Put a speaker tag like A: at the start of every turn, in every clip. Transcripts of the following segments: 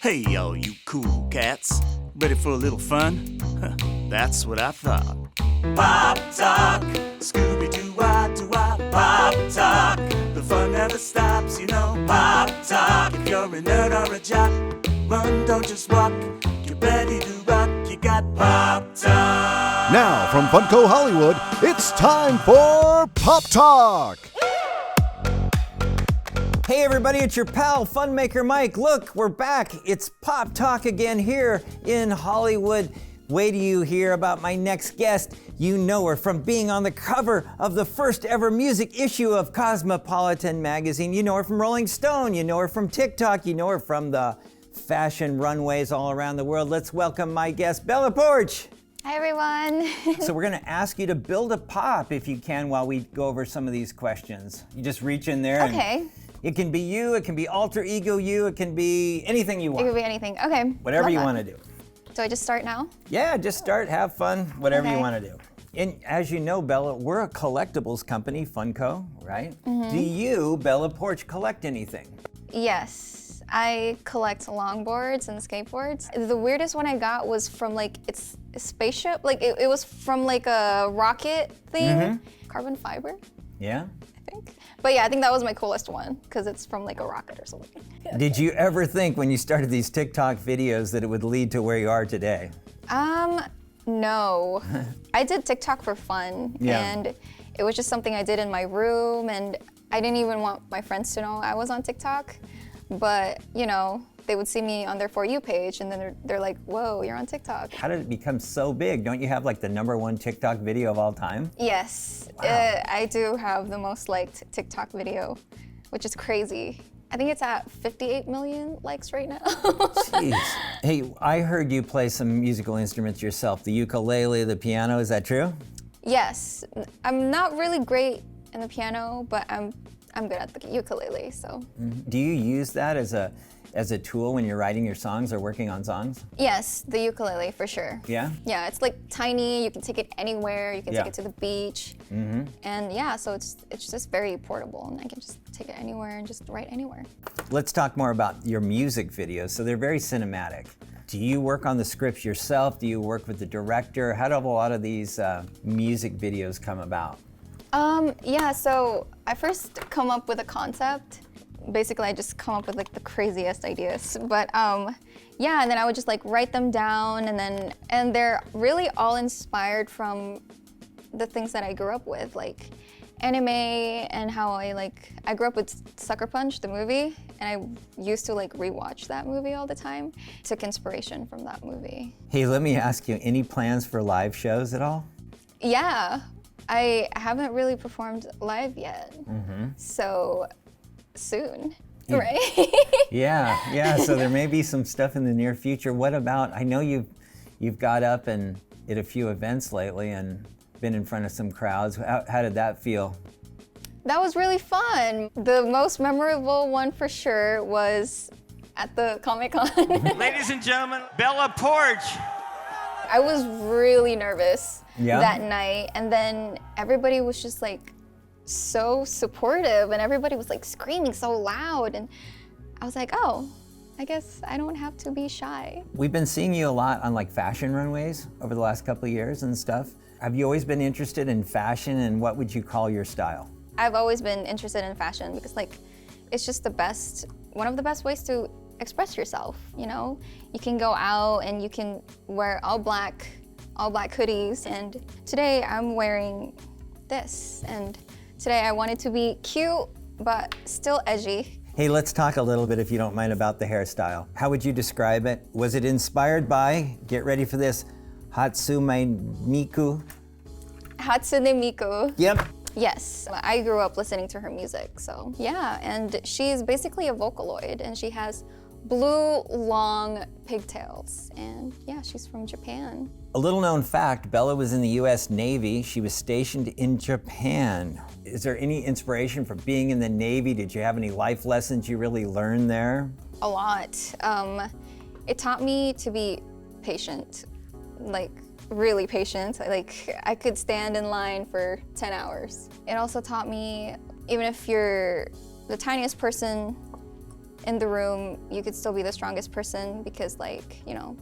A: Hey, all you cool cats. Ready for a little fun? That's what I thought. Pop Talk, Scooby-Doo-Wah-Doo-Wah, Pop Talk. The fun never stops, you know. Pop Talk. If you're a nerd or a jock, run, don't just walk. Get ready to rock, you got Pop Talk.
B: Now, from Funko Hollywood, it's time for Pop Talk.
C: Hey everybody, it's your pal, Funmaker Mike. Look, we're back. It's Pop Talk again here in Hollywood. Wait till you hear about my next guest. You know her from being on the cover of the first ever music issue of Cosmopolitan magazine. You know her from Rolling Stone. You know her from TikTok. You know her from the fashion runways all around the world. Let's welcome my guest, Bella Poarch.
D: Hi everyone.
C: So we're gonna ask you to build a pop if you can while we go over some of these questions. You just reach in there.
D: Okay.
C: It can be you, it can be alter ego you, it can be anything you want.
D: It could be anything. Okay.
C: Whatever you want to do.
D: Do I just start now?
C: Yeah, just start, have fun, whatever you
D: Okay.
C: want to do. And as you know, Bella, we're a collectibles company, Funko, right?
D: Mm-hmm.
C: Do you, Bella Poarch, collect anything?
D: Yes. I collect longboards and skateboards. The weirdest one I got was from it's a spaceship. It was from a rocket thing.
C: Mm-hmm.
D: Carbon fiber,
C: Yeah?
D: I think. But yeah, I think that was my coolest one because it's from a rocket or something.
C: Did you ever think when you started these TikTok videos that it would lead to where you are today?
D: No. I did TikTok for fun.
C: Yeah.
D: And it was just something I did in my room, and I didn't even want my friends to know I was on TikTok. But, they would see me on their For You page, and then they're like, whoa, you're on TikTok.
C: How did it become so big? Don't you have the #1 TikTok video of all time?
D: Yes,
C: Wow.
D: I do have the most liked TikTok video, which is crazy. I think it's at 58 million likes right now.
C: Jeez. Hey, I heard you play some musical instruments yourself, the ukulele, the piano, is that true?
D: Yes, I'm not really great in the piano, but I'm good at the ukulele, so.
C: Do you use that as a tool when you're writing your songs or working on songs?
D: Yes, the ukulele for sure.
C: Yeah?
D: Yeah, it's tiny, you can take it anywhere, you can
C: Yeah.
D: take it to the beach.
C: Mm-hmm.
D: And yeah, so it's just very portable, and I can just take it anywhere and just write anywhere.
C: Let's talk more about your music videos. So they're very cinematic. Do you work on the scripts yourself? Do you work with the director? How do a lot of these music videos come about?
D: Yeah, so I first come up with a concept. Basically, I just come up with the craziest ideas. But yeah, and then I would just write them down, and they're really all inspired from the things that I grew up with, like anime, and how I grew up with Sucker Punch, the movie, and I used to rewatch that movie all the time. Took inspiration from that movie.
C: Hey, let me ask you, any plans for live shows at all?
D: Yeah, I haven't really performed live yet, so soon, right?
C: Yeah, so there may be some stuff in the near future. What about, I know you've got up and at a few events lately and been in front of some crowds. How did that feel?
D: That was really fun. The most memorable one for sure was at the Comic-Con.
E: Ladies and gentlemen, Bella Poarch.
D: I was really nervous
C: Yeah?
D: that night, and then everybody was just so supportive, and everybody was screaming so loud, and I was like, oh, I guess I don't have to be shy.
C: We've been seeing you a lot on fashion runways over the last couple of years and stuff. Have you always been interested in fashion, and what would you call your style?
D: I've always been interested in fashion because it's just one of the best ways to express yourself, You can go out and you can wear all black hoodies, and today I'm wearing this, and today I wanted to be cute but still edgy.
C: Hey, let's talk a little bit, if you don't mind, about the hairstyle. How would you describe it? Was it inspired by, get ready for this, Hatsune Miku?
D: Hatsune Miku.
C: Yep.
D: Yes, I grew up listening to her music, so yeah, and she's basically a Vocaloid, and she has blue, long pigtails, and yeah, she's from Japan.
C: A little known fact, Bella was in the US Navy. She was stationed in Japan. Is there any inspiration from being in the Navy? Did you have any life lessons you really learned there?
D: A lot. It taught me to be patient, really patient. I could stand in line for 10 hours. It also taught me, even if you're the tiniest person in the room, you could still be the strongest person because, like, you know,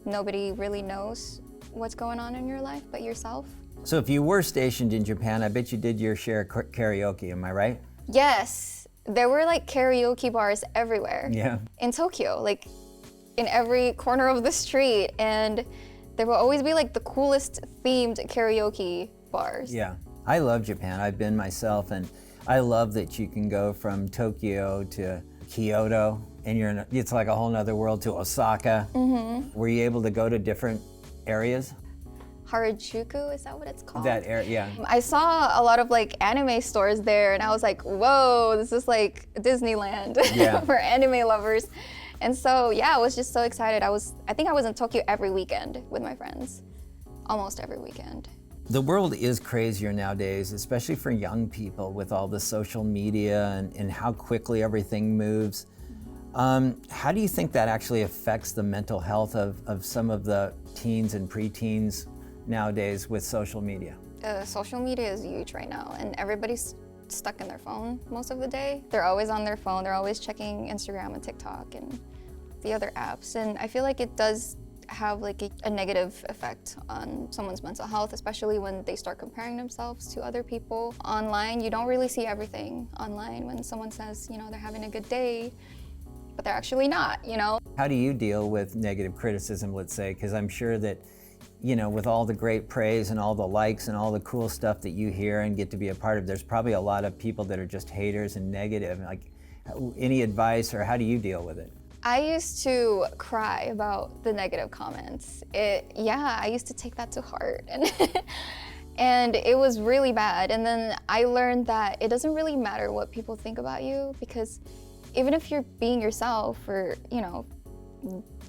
D: nobody really knows what's going on in your life but yourself.
C: So if you were stationed in Japan, I bet you did your share of karaoke, am I right?
D: Yes, there were like karaoke bars everywhere.
C: Yeah.
D: In Tokyo, like in every corner of the street, and there will always be like the coolest themed karaoke bars.
C: Yeah, I love Japan. I've been myself, and I love that you can go from Tokyo to Kyoto, and it's like a whole nother world, to Osaka. Mm-hmm. Were you able to go to different areas?
D: Harajuku, is that what it's called?
C: That area, yeah.
D: I saw a lot of like anime stores there, and I was like, whoa, this is like Disneyland for anime lovers. And so, yeah, I was just so excited. I think I was in Tokyo every weekend with my friends, almost every weekend.
C: The world is crazier nowadays, especially for young people with all the social media and how quickly everything moves. How do you think that actually affects the mental health of some of the teens and preteens nowadays with social media?
D: Social media is huge right now, and everybody's stuck in their phone most of the day. They're always on their phone. They're always checking Instagram and TikTok and the other apps. And I feel like it does have like a negative effect on someone's mental health, especially when they start comparing themselves to other people online. You don't really see everything online when someone says, you know, they're having a good day, but they're actually not, you know?
C: How do you deal with negative criticism, let's say? Because I'm sure that, you know, with all the great praise and all the likes and all the cool stuff that you hear and get to be a part of, there's probably a lot of people that are just haters and negative. Like, any advice, or how do you deal with it?
D: I used to cry about the negative comments. I used to take that to heart, and it was really bad. And then I learned that it doesn't really matter what people think about you, because even if you're being yourself, or, you know,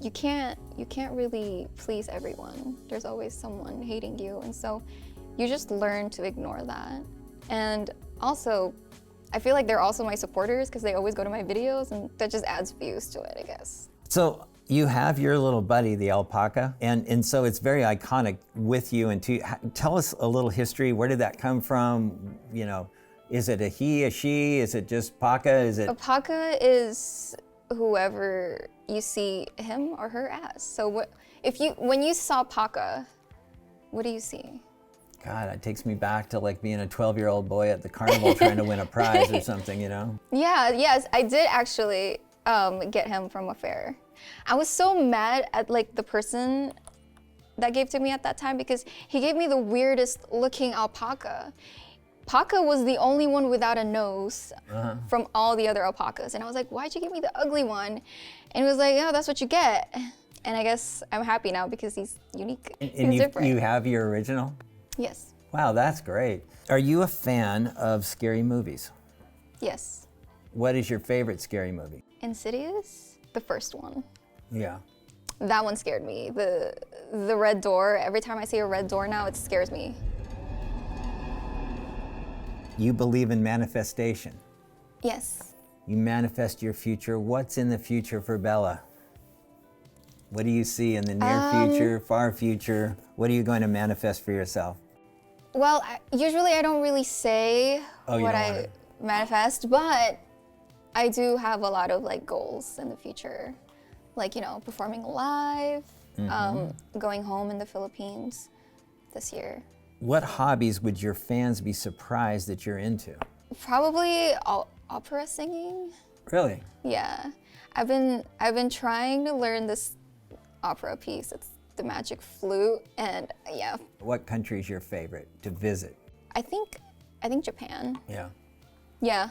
D: you can't really please everyone. There's always someone hating you, and so you just learn to ignore that. And also, I feel like they're also my supporters because they always go to my videos, and that just adds views to it, I guess. So
C: you have your little buddy, the alpaca, and so it's very iconic with you. And tell us a little history. Where did that come from? You know, is it a he, a she? Is it just Paka?
D: A Paka is whoever you see him or her as. So when you saw Paka, what do you see?
C: God, it takes me back to like being a 12-year-old boy at the carnival trying to win a prize or something, you know?
D: Yeah, yes, I did actually get him from a fair. I was so mad at like the person that gave to me at that time, because he gave me the weirdest looking alpaca. Paka was the only one without a nose from all the other alpacas. And I was like, why'd you give me the ugly one? And he was like, oh, that's what you get. And I guess I'm happy now because he's unique. He's different.
C: You have your original?
D: Yes.
C: Wow, that's great. Are you a fan of scary movies?
D: Yes.
C: What is your favorite scary movie?
D: Insidious, the first one.
C: Yeah.
D: That one scared me. The red door, every time I see a red door now, it scares me.
C: You believe in manifestation?
D: Yes.
C: You manifest your future. What's in the future for Bella? What do you see in the near future, far future? What are you going to manifest for yourself?
D: Well, usually I don't really say what I manifest, but I do have a lot of like goals in the future. Like, you know, performing live, going home in the Philippines this year.
C: What hobbies would your fans be surprised that you're into?
D: Probably opera singing.
C: Really?
D: Yeah. I've been trying to learn this opera piece. It's the Magic Flute, and yeah.
C: What country is your favorite to visit?
D: I think Japan.
C: Yeah.
D: Yeah.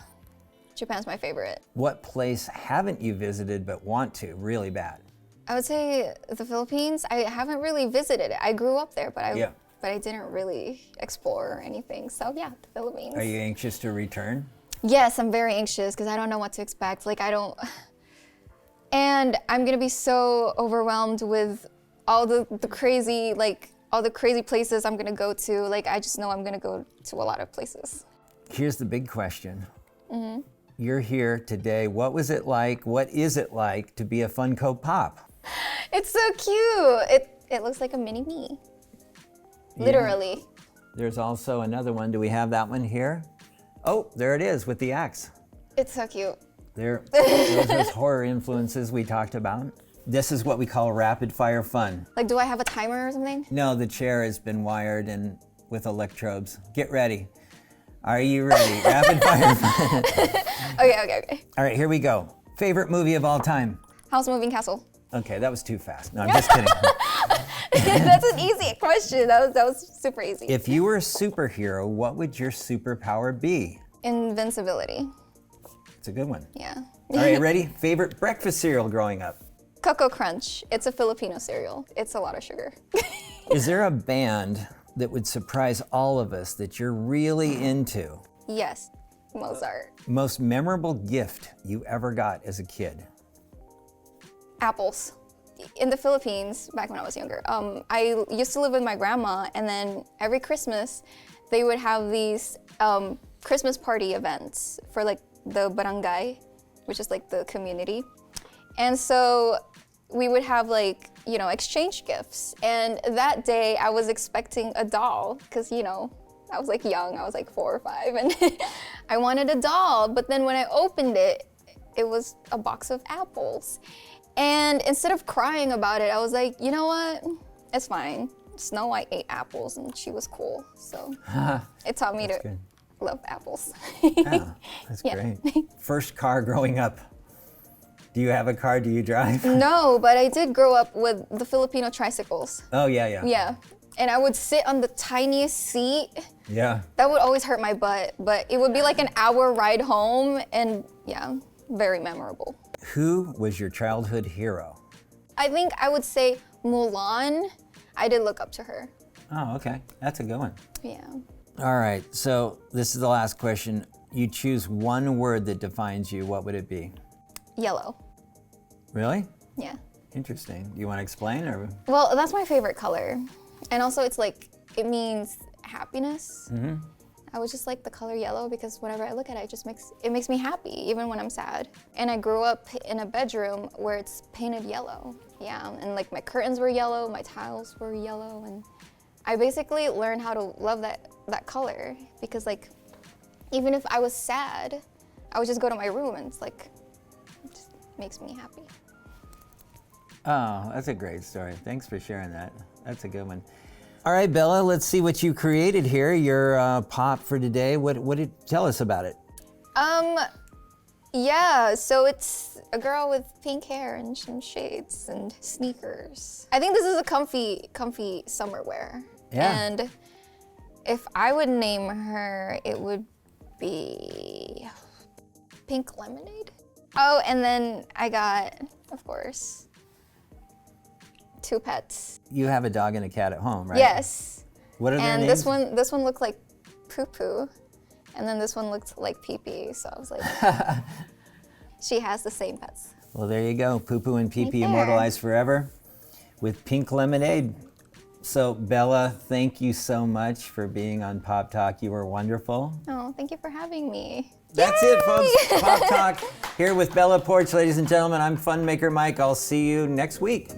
D: Japan's my favorite.
C: What place haven't you visited but want to really bad?
D: I would say the Philippines. I haven't really visited it. I grew up there, but I didn't really explore anything. So yeah, the Philippines.
C: Are you anxious to return?
D: Yes, I'm very anxious because I don't know what to expect. And I'm gonna be so overwhelmed with all the crazy, all the crazy places I'm gonna go to. Like, I just know I'm gonna go to a lot of places. Here's the big question. Mm-hmm.
C: You're here today. What was it like? What is it like to be a Funko Pop?
D: It's so cute. It looks like a mini me. Literally.
C: Yeah. There's also another one. Do we have that one here? Oh, there it is with the axe.
D: It's so cute.
C: Those horror influences we talked about. This is what we call rapid fire fun.
D: Like, do I have a timer or something?
C: No, the chair has been wired and with electrodes. Get ready. Are you ready? Rapid fire fun.
D: Okay.
C: All right, here we go. Favorite movie of all time?
D: House Moving Castle.
C: Okay, that was too fast. No, I'm just kidding.
D: That's an easy question. That was super easy.
C: If you were a superhero, what would your superpower be?
D: Invincibility.
C: It's a good one.
D: Yeah.
C: All right, ready? Favorite breakfast cereal growing up?
D: Cocoa Crunch. It's a Filipino cereal. It's a lot of sugar.
C: Is there a band that would surprise all of us that you're really into?
D: Yes, Mozart.
C: Most memorable gift you ever got as a kid?
D: Apples. In the Philippines, back when I was younger, I used to live with my grandma, and then every Christmas, they would have these Christmas party events for like the barangay, which is like the community. And so we would have like, exchange gifts. And that day I was expecting a doll because, I was like young, I was like 4 or 5, and I wanted a doll. But then when I opened it, it was a box of apples. And instead of crying about it, I was like, you know what? It's fine. Snow White ate apples and she was cool. So it taught me to love apples.
C: Yeah, that's great. First car growing up. Do you have a car? Do you drive?
D: No, but I did grow up with the Filipino tricycles.
C: Oh, yeah.
D: Yeah. And I would sit on the tiniest seat.
C: Yeah.
D: That would always hurt my butt, but it would be like an hour ride home, and yeah, very memorable.
C: Who was your childhood hero?
D: I think I would say Mulan. I did look up to her.
C: Oh, okay. That's a good one.
D: Yeah.
C: All right, so this is the last question. You choose one word that defines you, what would it be?
D: Yellow.
C: Really?
D: Yeah.
C: Interesting. Do you want to explain or?
D: Well, that's my favorite color. And also it's like, it means happiness. Mm-hmm. I would just like the color yellow because whenever I look at it, it makes me happy, even when I'm sad. And I grew up in a bedroom where it's painted yellow. Yeah, and like my curtains were yellow, my tiles were yellow, and I basically learned how to love that color because like, even if I was sad, I would just go to my room and it's like, it just makes me happy.
C: Oh, that's a great story. Thanks for sharing that. That's a good one. All right, Bella, let's see what you created here. Your pop for today. Tell us about it?
D: Yeah, so it's a girl with pink hair and some shades and sneakers. I think this is a comfy summer wear.
C: Yeah.
D: And if I would name her, it would be Pink Lemonade. Oh, and then I got, of course, 2 pets.
C: You have a dog and a cat at home, right?
D: Yes.
C: What are their
D: and
C: names?
D: this one looked like Poo Poo, and then this one looked like Pee Pee. So I was like, she has the same pets.
C: Well, there you go. Poo Poo and Pee Pee
D: Right there.
C: immortalized forever with Pink Lemonade. So Bella, thank you so much for being on Pop Talk. You were wonderful.
D: Oh, thank you for having me.
C: That's it, folks. Pop Talk here with Bella Poarch, ladies and gentlemen. I'm Fun Maker Mike. I'll see you next week.